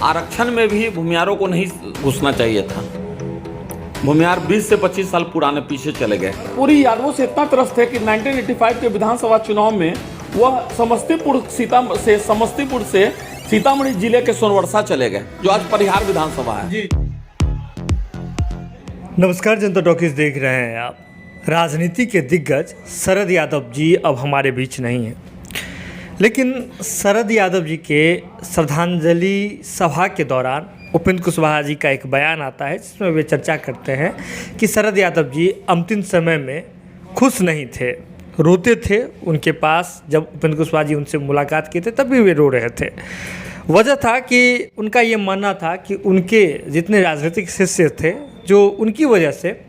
आरक्षण में भी भूमियारों को नहीं घुसना चाहिए था। भूमियार 20 से 25 साल पुराने पीछे चले गए। पूरी यादवों से इतना त्रस्त है कि 1985 के विधानसभा चुनाव में वह समस्तीपुर से सीतामढ़ी जिले के सोनवर्षा चले गए, जो आज परिहार विधानसभा है। नमस्कार, जनता टॉकीज देख रहे हैं आप। राजनीति के दिग्गज शरद यादव जी अब हमारे बीच नहीं हैं, लेकिन शरद यादव जी के श्रद्धांजलि सभा के दौरान उपेंद्र कुशवाहा जी का एक बयान आता है, जिसमें वे चर्चा करते हैं कि शरद यादव जी अंतिम समय में खुश नहीं थे, रोते थे। उनके पास जब उपेंद्र कुशवाहा जी उनसे मुलाकात किए थे तब भी वे रो रहे थे। वजह था कि उनका ये मानना था कि उनके जितने राजनीतिक शिष्य थे, जो उनकी वजह से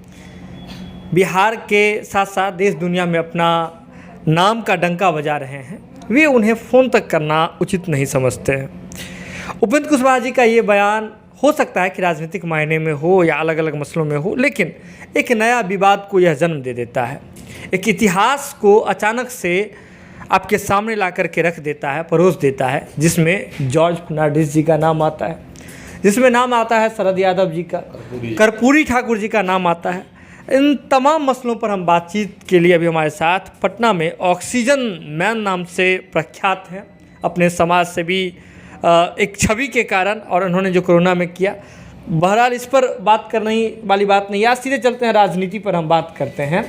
बिहार के साथ साथ देश दुनिया में अपना नाम का डंका बजा रहे हैं, वे उन्हें फ़ोन तक करना उचित नहीं समझते हैं। उपेंद्र कुशवाहा जी का ये बयान हो सकता है कि राजनीतिक मायने में हो या अलग अलग मसलों में हो, लेकिन एक नया विवाद को यह जन्म दे देता है। एक इतिहास को अचानक से आपके सामने ला कर के रख देता है, परोस देता है, जिसमें जॉर्ज फर्नांडिस जी का नाम आता है, जिसमें नाम आता है शरद यादव जी का, कर्पूरी ठाकुर जी का नाम आता है। इन तमाम मसलों पर हम बातचीत के लिए अभी हमारे साथ पटना में ऑक्सीजन मैन नाम से प्रख्यात हैं, अपने समाज से भी एक छवि के कारण, और उन्होंने जो कोरोना में किया। बहरहाल इस पर बात करने वाली बात नहीं, आज सीधे चलते हैं राजनीति पर हम बात करते हैं।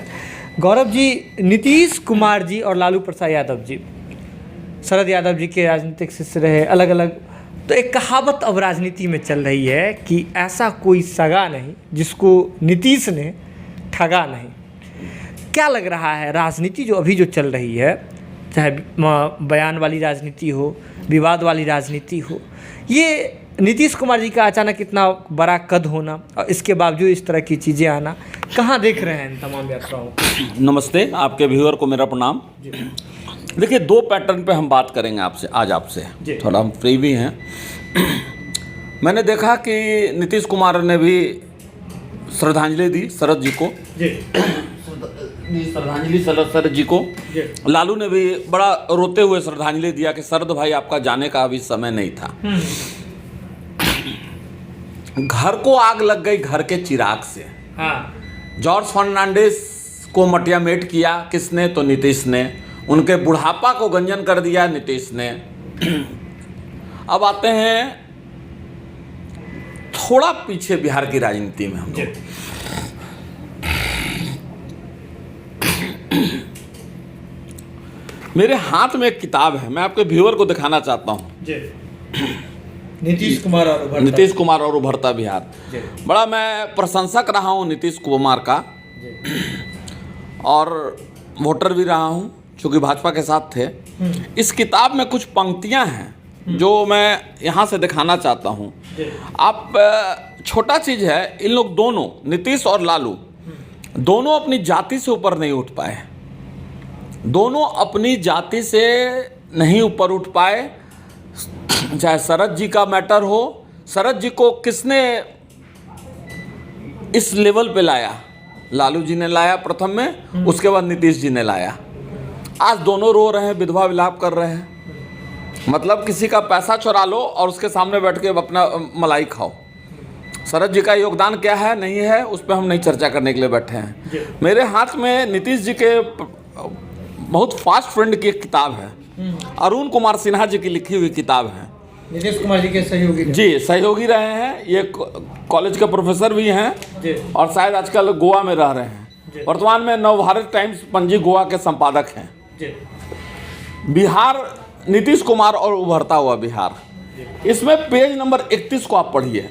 गौरव जी, नीतीश कुमार जी और लालू प्रसाद यादव जी शरद यादव जी के राजनीतिक शिष्य रहे, अलग अलग। तो एक कहावत अब राजनीति में चल रही है कि ऐसा कोई सगा नहीं जिसको नीतीश ने ठगा नहीं। क्या लग रहा है, राजनीति जो अभी जो चल रही है, चाहे बयान वाली राजनीति हो, विवाद वाली राजनीति हो, ये नीतीश कुमार जी का अचानक इतना बड़ा कद होना और इसके बावजूद इस तरह की चीज़ें आना, कहाँ देख रहे हैं इन तमाम यात्राओं को? नमस्ते, आपके व्यूअर को मेरा प्रणाम। देखिए, दो पैटर्न पे हम बात करेंगे आज आपसे, थोड़ा हम फ्री भी हैं। मैंने देखा कि नीतीश कुमार ने भी श्रद्धांजलि दी शरद जी को, श्रद्धांजलि शरद जी को। लालू ने भी बड़ा रोते हुए श्रद्धांजलि दिया कि शरद भाई, आपका जाने का अभी समय नहीं था। घर को आग लग गई घर के चिराग से। जॉर्ज फर्नांडिस को मटियामेट किया किसने? तो नीतीश ने। उनके बुढ़ापा को गंजन कर दिया नीतीश ने। अब आते हैं थोड़ा पीछे बिहार की राजनीति में हम लोग। मेरे हाथ में एक किताब है, मैं आपके व्यूअर को दिखाना चाहता हूँ। नीतीश कुमार और उभरता बिहार। बड़ा मैं प्रशंसक रहा हूँ नीतीश कुमार का, और वोटर भी रहा हूँ, चूँकि भाजपा के साथ थे। इस किताब में कुछ पंक्तियाँ हैं जो मैं यहाँ से दिखाना चाहता हूँ। आप, छोटा चीज़ है, इन लोग दोनों, नीतीश और लालू, दोनों अपनी जाति से ऊपर नहीं उठ पाए। दोनों अपनी जाति से नहीं ऊपर उठ पाए। चाहे शरद जी का मैटर हो, शरद जी को किसने इस लेवल पे लाया? लालू जी ने लाया प्रथम में, उसके बाद नीतीश जी ने लाया। आज दोनों रो रहे हैं, विधवा विलाप कर रहे हैं। मतलब किसी का पैसा चुरा लो और उसके सामने बैठ के अपना मलाई खाओ। शरद जी का योगदान क्या है, नहीं है, उस पर हम नहीं चर्चा करने के लिए बैठे हैं। मेरे हाथ में नीतीश जी के बहुत फास्ट फ्रेंड की एक किताब है, अरुण कुमार सिन्हा जी की लिखी हुई किताब है। नीतीश कुमार जी के सहयोगी जी, सहयोगी रहे हैं। ये कॉलेज के प्रोफेसर भी हैं और शायद आजकल गोवा में रह रहे हैं। वर्तमान में नवभारत टाइम्स पणजी गोवा के संपादक हैं। बिहार, नीतीश कुमार और उभरता हुआ बिहार, इसमें पेज नंबर 31 को आप पढ़िए।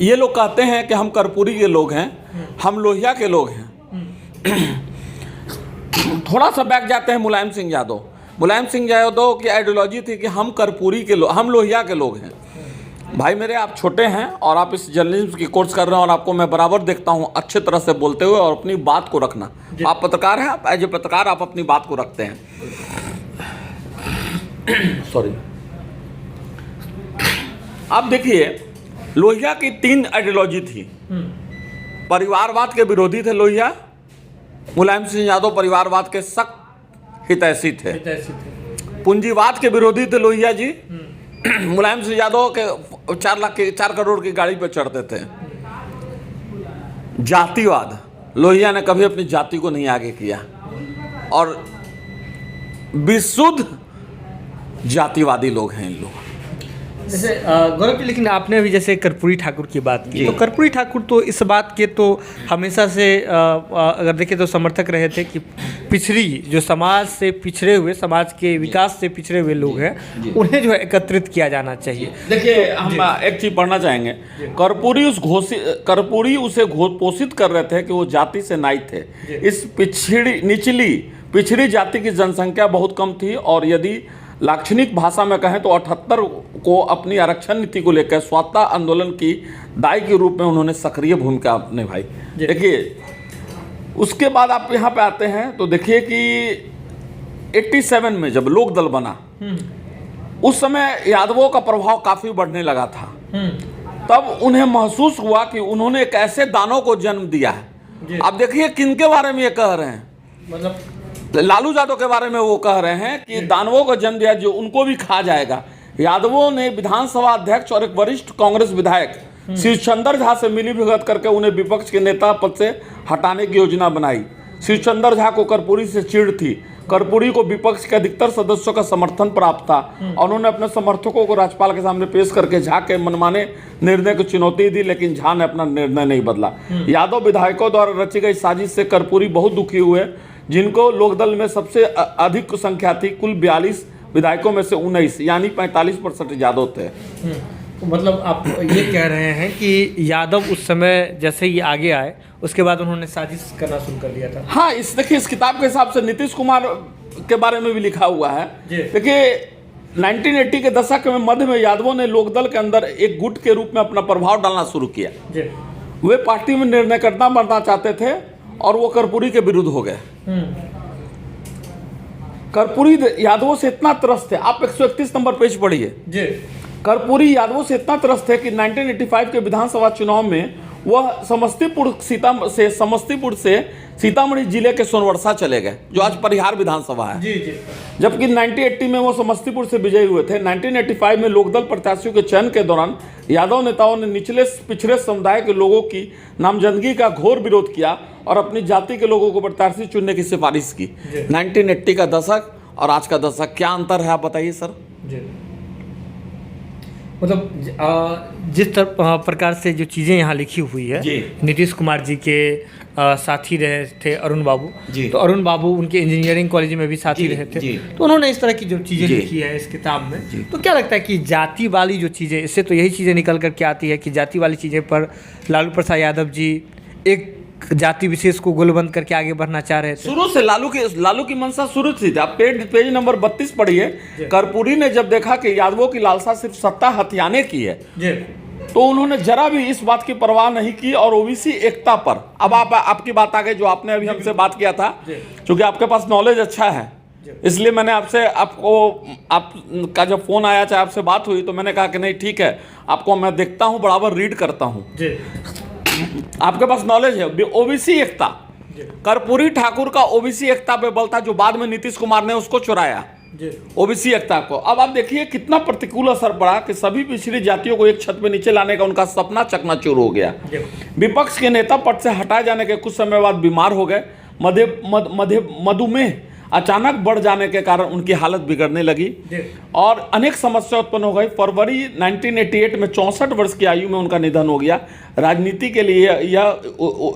ये लोग कहते हैं कि हम कर्पूरी के लोग हैं, हम लोहिया के लोग हैं। थोड़ा सा बैक जाते हैं मुलायम सिंह यादव। मुलायम सिंह यादव की आइडियोलॉजी थी कि हम कर्पूरी के लोग, हम लोहिया के लोग हैं। भाई मेरे, आप छोटे हैं और आप इस जर्नलिज्म की कोर्स कर रहे हैं, और आपको मैं बराबर देखता हूं अच्छे तरह से बोलते हुए और अपनी बात को रखना। आप पत्रकार हैं, आप एज ए पत्रकार आप अपनी बात को रखते हैं। सॉरी, आप देखिए, लोहिया की 3 आइडियोलॉजी थी। परिवारवाद के विरोधी थे लोहिया, मुलायम सिंह यादव परिवारवाद के सख्त हितैषी थे। पूंजीवाद के विरोधी थे लोहिया जी। मुलायम सिंह यादव के 4 करोड़ की गाड़ी पे चढ़ते थे। जातिवाद, लोहिया ने कभी अपनी जाति को नहीं आगे किया और विशुद्ध जातिवादी लोग हैं इन लोग। जैसे गौरव जी, लेकिन आपने अभी जैसे कर्पूरी ठाकुर की बात की, तो कर्पूरी ठाकुर तो इस बात के तो हमेशा से अगर देखें तो समर्थक रहे थे कि पिछड़ी जो समाज से पिछड़े हुए, समाज के विकास से पिछड़े हुए लोग हैं, उन्हें जो है एकत्रित किया जाना चाहिए। देखिए, हम एक चीज पढ़ना चाहेंगे। कर्पूरी उसे घोषित कर रहे थे कि वो जाति से नाई थे। इस पिछड़ी जाति की जनसंख्या बहुत कम थी और यदि लाक्षणिक भाषा में कहें तो 78 को अपनी आरक्षण नीति को लेकर स्वतंत्रता आंदोलन की दाई के रूप में उन्होंने सक्रिय भूमिका निभाई। देखिए, उसके बाद आप यहाँ पे आते हैं तो देखिए कि 87 में जब लोक दल बना, उस समय यादवों का प्रभाव काफी बढ़ने लगा था। तब उन्हें महसूस हुआ कि उन्होंने एक ऐसे दानव को जन्म दिया है। अब देखिए किनके बारे में ये कह रहे हैं, मतलब लालू यादव के बारे में वो कह रहे हैं कि दानवों को जन्म दिया जो उनको भी खा जाएगा। यादवों ने विधानसभा अध्यक्ष और एक वरिष्ठ कांग्रेस विधायक शिवचंद्र झा से मिलीभगत करके उन्हें विपक्ष के नेता पद से हटाने की योजना बनाई। शिवचंद्र झा को कर्पूरी से चिढ़ थी। कर्पूरी को विपक्ष के अधिकतर सदस्यों का समर्थन प्राप्त था और उन्होंने अपने समर्थकों को राज्यपाल के सामने पेश करके झा के मनमाने निर्णय को चुनौती दी, लेकिन झा ने अपना निर्णय नहीं बदला। यादव विधायकों द्वारा रची गई साजिश से कर्पूरी बहुत दुखी हुए, जिनको लोकदल में सबसे अधिक संख्या थी। कुल 42 विधायकों में से 19 यानी 45% यादव थे। मतलब आप ये कह रहे हैं कि यादव उस समय जैसे ही आगे आए उसके बाद उन्होंने साजिश करना शुरू कर दिया था। हाँ, देखिए इस किताब के हिसाब से नीतीश कुमार के बारे में भी लिखा हुआ है। देखिए 1980 के दशक में मध्य में यादवों ने लोकदल के अंदर एक गुट के रूप में अपना प्रभाव डालना शुरू किया। वे पार्टी में निर्णयकर्ता बनना चाहते थे और वो कर्पूरी के विरुद्ध हो गए। कर्पूरी यादवों से इतना त्रस्त थे, आप 131 नंबर पेज पढ़िए। कर्पूरी यादवों से इतना त्रस्त है कि 1985 के विधानसभा चुनाव में वह समस्तीपुर से सीतामढ़ी जिले के सोनवर्षा चले गए, जो आज परिहार विधानसभा है। जबकि 1980 में वो समस्तीपुर से विजयी हुए थे। 1985 में लोकदल प्रत्याशियों के चयन के दौरान यादव नेताओं ने निचले पिछड़े समुदाय के लोगों की नामजदगी का घोर विरोध किया और अपनी जाति के लोगों को प्रत्याशी चुनने की सिफारिश की। 1980 का दशक और आज का दशक क्या अंतर है, आप बताइए सर। मतलब जिस प्रकार से जो चीज़ें यहाँ लिखी हुई है, नीतीश कुमार जी के साथी रहे थे अरुण बाबू, तो अरुण बाबू उनके इंजीनियरिंग कॉलेज में भी साथी रहे थे, तो उन्होंने इस तरह की जो चीज़ें लिखी है इस किताब में, तो क्या लगता है कि जाति वाली जो चीज़ें, इससे तो यही चीज़ें निकल कर के आती है कि जाति वाली चीज़ें पर लालू प्रसाद यादव जी एक जाति विशेष को गोलबंद करके आगे बढ़ना चाह रहे थे। शुरू से लालू की मंशा शुरू थी। आप पेज नंबर 32 पढ़िए। कर्पूरी ने जब देखा कि यादवों की लालसा सिर्फ सत्ता हथियाने की है, तो उन्होंने जरा भी इस बात की परवाह नहीं की और ओबीसी एकता पर, अब आपकी बात आ गई जो आपने अभी हमसे बात किया था, क्योंकि आपके पास नॉलेज अच्छा है, इसलिए मैंने आपका जब फोन आया, चाहे आपसे बात हुई, तो मैंने कहा कि नहीं ठीक है, आपको मैं देखता हूँ, बराबर रीड करता हूँ, आपके पास नॉलेज है। ओबीसी एकता, कर्पूरी ठाकुर का ओबीसी एकता पे बल था, जो बाद में नीतीश कुमार ने उसको चुराया, ओबीसी एकता को। अब आप देखिए कितना प्रतिकूल असर पड़ा कि सभी पिछड़ी जातियों को एक छत पे नीचे लाने का उनका सपना चकनाचूर हो गया। विपक्ष के नेता पद से हटाए जाने के कुछ समय बाद बीमार हो गए। मधुमेह अचानक बढ़ जाने के कारण उनकी हालत बिगड़ने लगी और अनेक समस्या उत्पन्न हो गई। फरवरी 1988 में 64 वर्ष की आयु में उनका निधन हो गया। राजनीति के लिए यह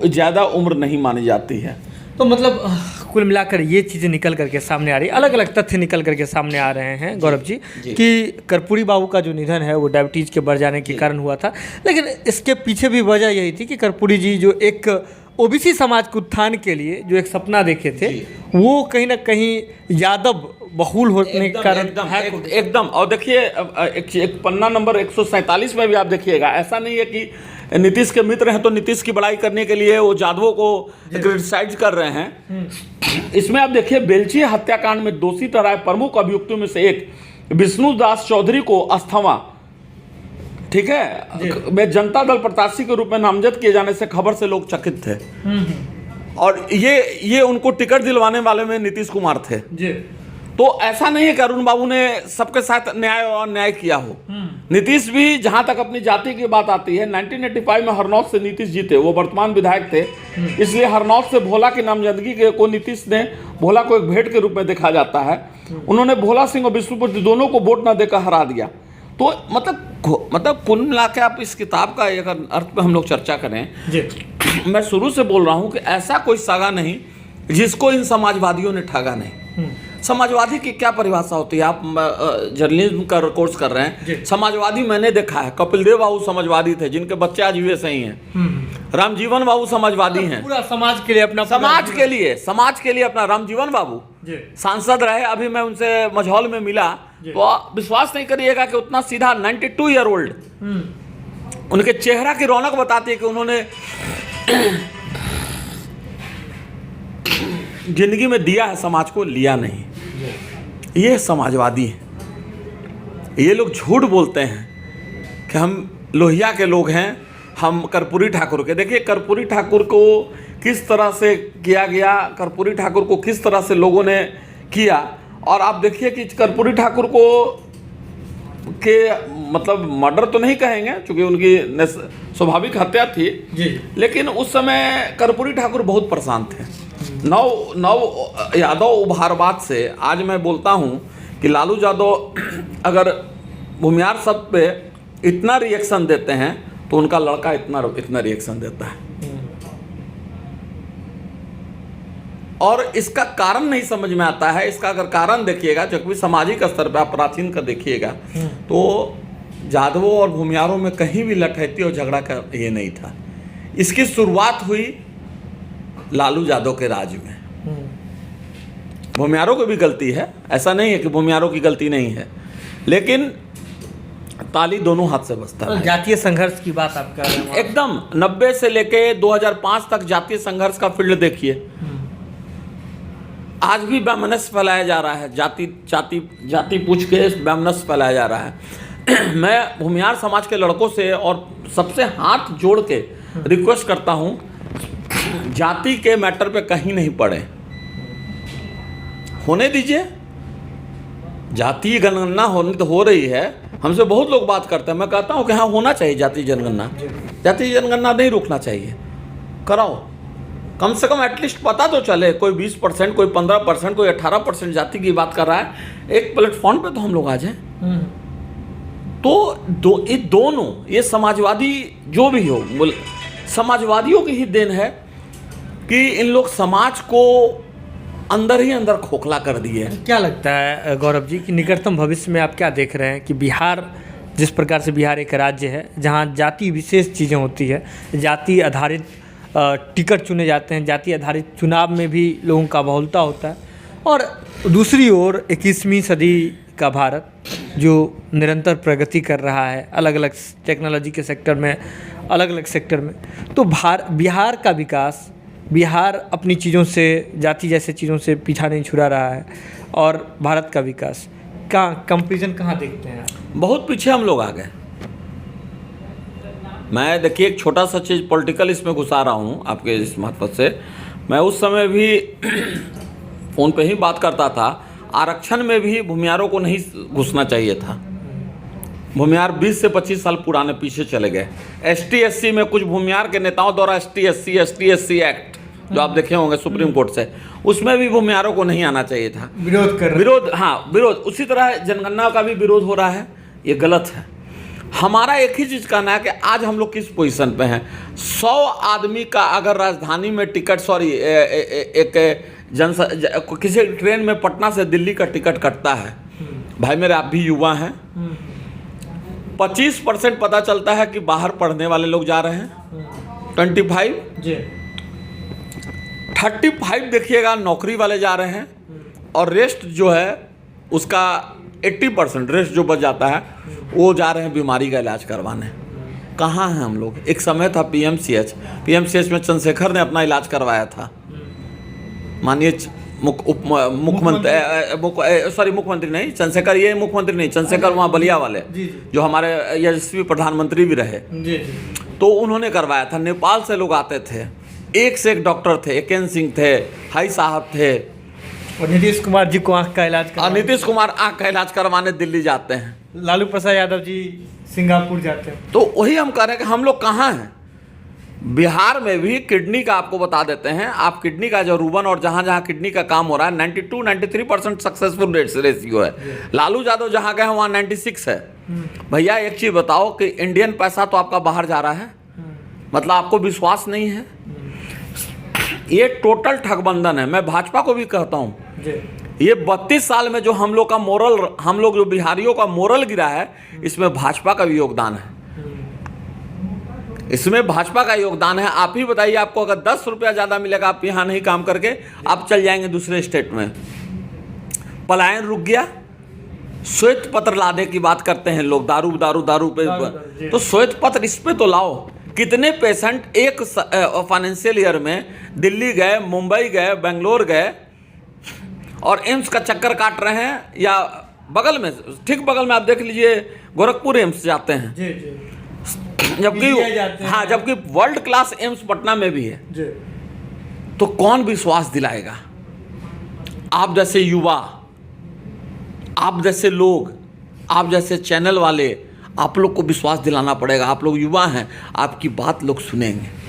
ज़्यादा उम्र नहीं मानी जाती है। तो मतलब कुल मिलाकर ये चीज़ें निकल करके सामने आ रही, अलग अलग तथ्य निकल करके सामने आ रहे हैं गौरव जी कि कर्पूरी बाबू का जो निधन है वो डायबिटीज़ के बढ़ जाने के कारण हुआ था, लेकिन इसके पीछे भी वजह यही थी कि कर्पूरी जी जो एक ओबीसी समाज के उत्थान के लिए जो एक सपना देखे थे, वो कहीं ना कहीं यादव बहुल होने के कारण एकदम। और देखिए एक पन्ना नंबर 147 में भी आप देखिएगा, ऐसा नहीं है कि नीतीश के मित्र हैं तो नीतीश की बड़ाई करने के लिए वो यादवों को क्रिटिसाइज कर रहे हैं। इसमें आप देखिए, बेलची हत्याकांड में दोषी ठहराए प्रमुख अभियुक्तों में से एक विष्णुदास चौधरी को अस्थमा, ठीक है, मैं जनता दल प्रत्याशी के रूप में नामजद किए जाने से खबर से लोग चकित थे और ये उनको टिकट दिलवाने वाले में नीतीश कुमार थे। तो ऐसा नहीं है कि अरुण बाबू ने सबके साथ न्याय और अन्याय किया हो। नीतीश भी, जहां तक अपनी जाति की बात आती है, 1985 में हरनौत से नीतीश जीते, वो वर्तमान विधायक थे, इसलिए हरनौत से भोला की नामजदगी को नीतीश ने, भोला को एक भेंट के रूप में देखा जाता है, उन्होंने भोला सिंह और विष्णुपुर दोनों को वोट न देकर हरा दिया। तो मतलब कुल मिला के आप इस किताब का एक अर्थ पे हम लोग चर्चा करें, मैं शुरू से बोल रहा हूं कि ऐसा कोई सागा नहीं जिसको इन समाजवादियों ने ठगा नहीं। समाजवादी की क्या परिभाषा होती है? आप जर्नलिज्म का कोर्स कर रहे हैं, समाजवादी मैंने देखा है, कपिल देव बाबू समाजवादी थे, जिनके बच्चे आज यूएस ही हैं। रामजीवन बाबू समाजवादी हैं, पूरा समाज के लिए अपना, समाज के लिए अपना। रामजीवन बाबू सांसद रहे, अभी मैं उनसे मझौल में मिला तो आप विश्वास नहीं करिएगा कि उतना सीधा 92 ईयर ओल्ड, उनके चेहरा की रौनक बताती है कि उन्होंने जिंदगी में दिया है, समाज को लिया नहीं। ये समाजवादी है। ये लोग झूठ बोलते हैं कि हम लोहिया के लोग हैं, हम कर्पूरी ठाकुर के। देखिए कर्पूरी ठाकुर को किस तरह से किया गया, कर्पूरी ठाकुर को किस तरह से लोगों ने किया, और आप देखिए कि कर्पूरी ठाकुर को के मतलब मर्डर तो नहीं कहेंगे क्योंकि उनकी स्वाभाविक हत्या थी जी, लेकिन उस समय कर्पूरी ठाकुर बहुत परेशान थे। नव यादव उभारवाद से आज मैं बोलता हूं कि लालू यादव अगर भूमियार सब पे इतना रिएक्शन देते हैं तो उनका लड़का इतना रिएक्शन देता है। और इसका कारण नहीं समझ में आता है। इसका अगर कारण देखिएगा, जब भी सामाजिक स्तर पर आप प्राचीन का देखिएगा तो यादवों और भूमियारों में कहीं भी लठैती और झगड़ा का ये नहीं था। इसकी शुरुआत हुई लालू यादव के राज में। भूमियारों की भी गलती है, ऐसा नहीं है कि भूमियारों की गलती नहीं है, लेकिन ताली दोनों हाथ से बजता है। जातीय संघर्ष की बात आप कर रहे हैं, एकदम 90 से लेके 2005 तक जातीय संघर्ष का फील्ड देखिए। आज भी वैमनस्य फैलाया जा रहा है, जाति पूछ के वैमनस्य फैलाया जा रहा है। मैं भूमियार समाज के लड़कों से और सबसे हाथ जोड़ के रिक्वेस्ट करता हूं, जाति के मैटर पे कहीं नहीं पड़े, होने दीजिए। जातीय जनगणना हो रही है, हमसे बहुत लोग बात करते हैं, मैं कहता हूं कि हाँ होना चाहिए जातीय जनगणना। जातीय जनगणना नहीं रुकना चाहिए, कराओ, कम से कम एटलीस्ट पता तो चले। कोई 20%, कोई 15%, कोई 18% जाति की बात कर रहा है, एक प्लेटफॉर्म पे तो हम लोग आ जाए। तो ये दोनों, ये समाजवादी जो भी हो, समाजवादियों की ही देन है कि इन लोग समाज को अंदर ही अंदर खोखला कर दिए। क्या लगता है गौरव जी कि निकटतम भविष्य में आप क्या देख रहे हैं कि बिहार, जिस प्रकार से बिहार एक राज्य है जहां जाति विशेष चीज़ें होती है, जाति आधारित टिकट चुने जाते हैं, जाति आधारित चुनाव में भी लोगों का बहुलता होता है, और दूसरी ओर 21वीं सदी का भारत जो निरंतर प्रगति कर रहा है अलग अलग टेक्नोलॉजी के सेक्टर में, अलग अलग सेक्टर में, तो बिहार का विकास, बिहार अपनी चीज़ों से, जाति जैसे चीज़ों से पीछा नहीं छुड़ा रहा है, और भारत का विकास का कंपैरिजन कहाँ देखते हैं? बहुत पीछे हम लोग आ गए। मैं देखिए एक छोटा सा चीज़ पॉलिटिकल इसमें घुसा रहा हूँ आपके इस मार्फत से। मैं उस समय भी फ़ोन पे ही बात करता था, आरक्षण में भी भूमियारों को नहीं घुसना चाहिए था। भूमियार 20 से 25 साल पुराने पीछे चले गए। ST/SC में कुछ भूमियार के नेताओं द्वारा ST/SC एक्ट जो आप देखे होंगे सुप्रीम कोर्ट से, उसमें भी भूमियारों को नहीं आना चाहिए था। विरोध उसी तरह जनगणना का भी विरोध हो रहा है, ये गलत है। हमारा एक ही चीज़ कहना है कि आज हम लोग किस पोजीशन पे हैं। 100 आदमी का अगर राजधानी में टिकट, किसी ट्रेन में पटना से दिल्ली का टिकट कटता है, भाई मेरे आप भी युवा हैं, 25% पता चलता है कि बाहर पढ़ने वाले लोग जा रहे हैं, 25 जी, 35 देखिएगा नौकरी वाले जा रहे हैं, और रेस्ट जो है उसका 80% रेस्ट जो बच जाता है वो जा रहे हैं बीमारी का इलाज करवाने। कहाँ हैं हम लोग? एक समय था PMCH में चंद्रशेखर ने अपना इलाज करवाया था, माननीय मुख्यमंत्री नहीं, चंद्रशेखर, ये मुख्यमंत्री नहीं, चंद्रशेखर वहाँ बलिया वाले जो हमारे यशस्वी प्रधानमंत्री भी रहे, तो उन्होंने करवाया था। नेपाल से लोग आते थे, एक से एक डॉक्टर थे, AK सिंह थे, हाई साहब थे, और नीतीश कुमार जी को आँख का इलाज और करा, नीतीश कुमार आँख का इलाज करवाने दिल्ली जाते हैं। लालू प्रसाद यादव जी सिंगापुर जाते हैं। तो वही हम कह रहे हैं कि हम लोग कहाँ हैं। बिहार में भी किडनी का आपको बता देते हैं, आप किडनी का जो रूबन और जहाँ जहाँ किडनी का काम हो रहा है 92-93% सक्सेसफुल रेशियो है। लालू यादव जहाँ गए हैं वहाँ 96 है। भैया एक चीज़ बताओ कि इंडियन पैसा तो आपका बाहर जा रहा है, मतलब आपको विश्वास नहीं है। ये टोटल ठगबंधन है। मैं भाजपा को भी कहता हूँ, ये 32 साल में जो हम लोग का मोरल, हम लोग जो बिहारियों का मोरल गिरा है, इसमें भाजपा का भी योगदान है। इसमें भाजपा का योगदान है। आप ही बताइए, आपको अगर 10 रुपया ज़्यादा मिलेगा, आप यहाँ नहीं काम करके आप चल जाएंगे दूसरे स्टेट में, पलायन रुक गया। श्वेत पत्र लाने की बात करते हैं लोग, दारू पे, तो श्वेत पत्र इस पे तो लाओ। कितने पेशेंट एक फाइनेंशियल ईयर में दिल्ली गए, मुंबई गए, बेंगलोर गए और एम्स का चक्कर काट रहे हैं, या बगल में, ठीक बगल में आप देख लीजिए गोरखपुर एम्स जाते हैं, जबकि हाँ, जबकि वर्ल्ड क्लास एम्स पटना में भी है। तो कौन विश्वास दिलाएगा? आप जैसे युवा, आप जैसे लोग, आप जैसे चैनल वाले, आप लोग को विश्वास दिलाना पड़ेगा। आप लोग युवा हैं, आपकी बात लोग सुनेंगे।